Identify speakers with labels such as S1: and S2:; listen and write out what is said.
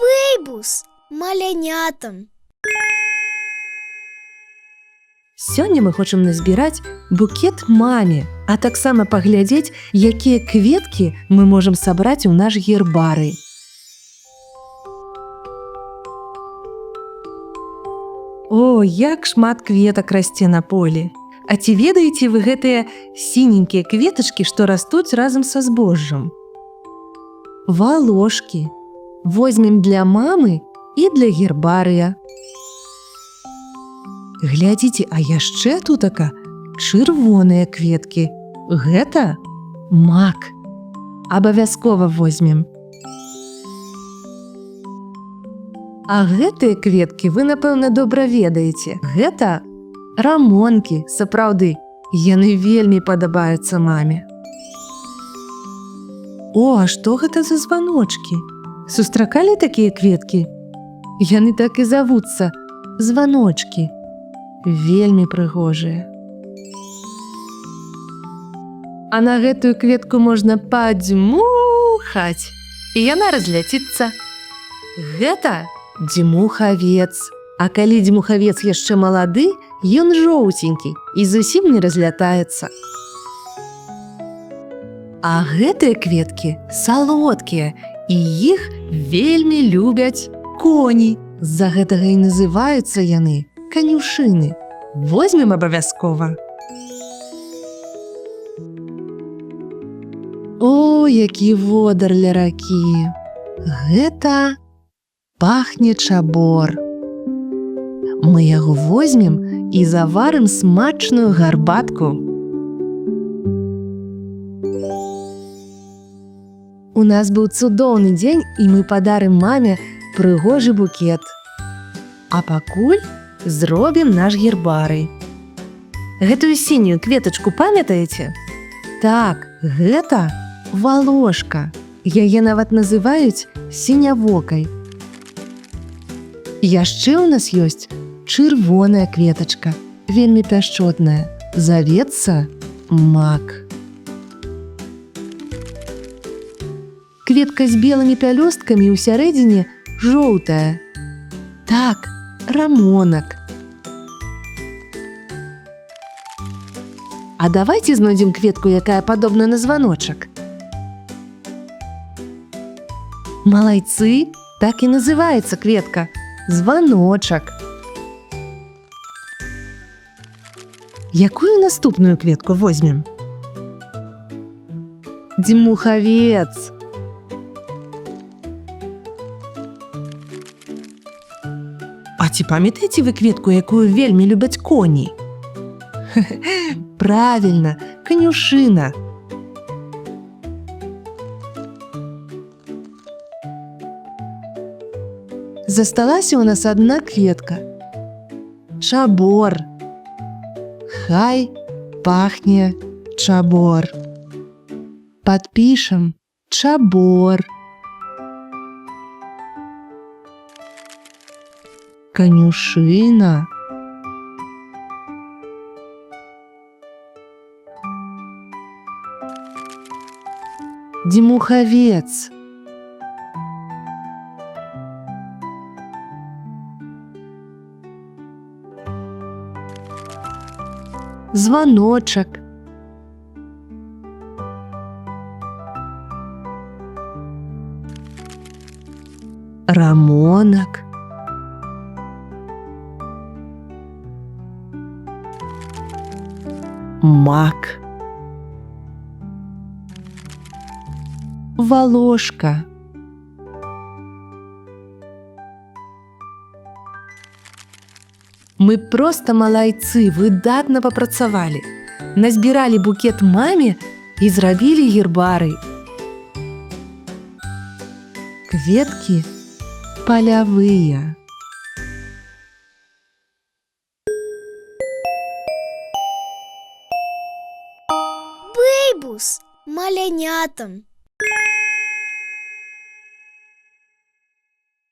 S1: Бэйбус малянятам.
S2: Сёння мы хочам назбіраць букет маме, а таксама паглядзець, якія кветкі мы можам сабраць у наш гербарый. О, як шмат кветак расце на полі! А ці ведаеце вы гэтыя сіненькія кветачкі, што растуць разам са збожжам? Валошкі. Возьмем для мамы і для гербарыя. Глядзіце, а яшчэ тутака чырвоныя кветкі. Гэта мак. Абавязкова возьмем. А гэтыя кветкі вы, напэўна, добра ведаеце. Гэта рамонкі, сапраўды. Яны вельмі падабаюцца маме. О, а што гэта за званочкі? Сустракалі такія кветкі? Яны так і завуцца званочкі. Вельмі прыгожыя. А на гэтую кветку можна падзьмухаць, і яна разляціцца. Гэта дзьмухавец. А калі дзьмухавец яшчэ малады, ён жоўценькі і зусім не разлятаецца. А гэтыя кветкі салодкія, і іх вельмі любяць коні. З-за гэтага і называюцца яны канюшыны. Возьмем абавязкова. О, які водар ля ракі! Гэта пахне чабор. Мы яго возьмем і заварым смачную гарбатку. У нас быў цудоўны дзень, і мы падарым маме прыгожы букет. А пакуль зробім наш гербарый. Гэтую сінюю кветачку памятаеце? Так, гэта валошка. Яе нават называюць сінявокай. Яшчэ ў нас ёсць чырвоная кветачка, вельмі пяшчотная. Завецца мак. Кветка з белымі пялёсткамі ў сярэдзіне жоўтая. Так, рамонак. А давайце знойдзем кветку, якая падобна на званочак. Малайцы, так і называецца кветка – званочак. Якую наступную кветку возьмем? Дзьмухавец. А ці памятаеце вы кветку, якую вельмі любяць коні? Правільна, канюшына. Засталася ў нас адна кветка. Чабор. Хай пахне чабор. Падпішам чабор. Канюшына. Дзьмухавец. Званочак. Рамонак. Мак. Валошка. Мы проста малайцы, выдатна папрацавалі. Назбіралі букет маме і зрабілі гербарый. Кветкі палявыя.
S1: Бэйбус малянятам.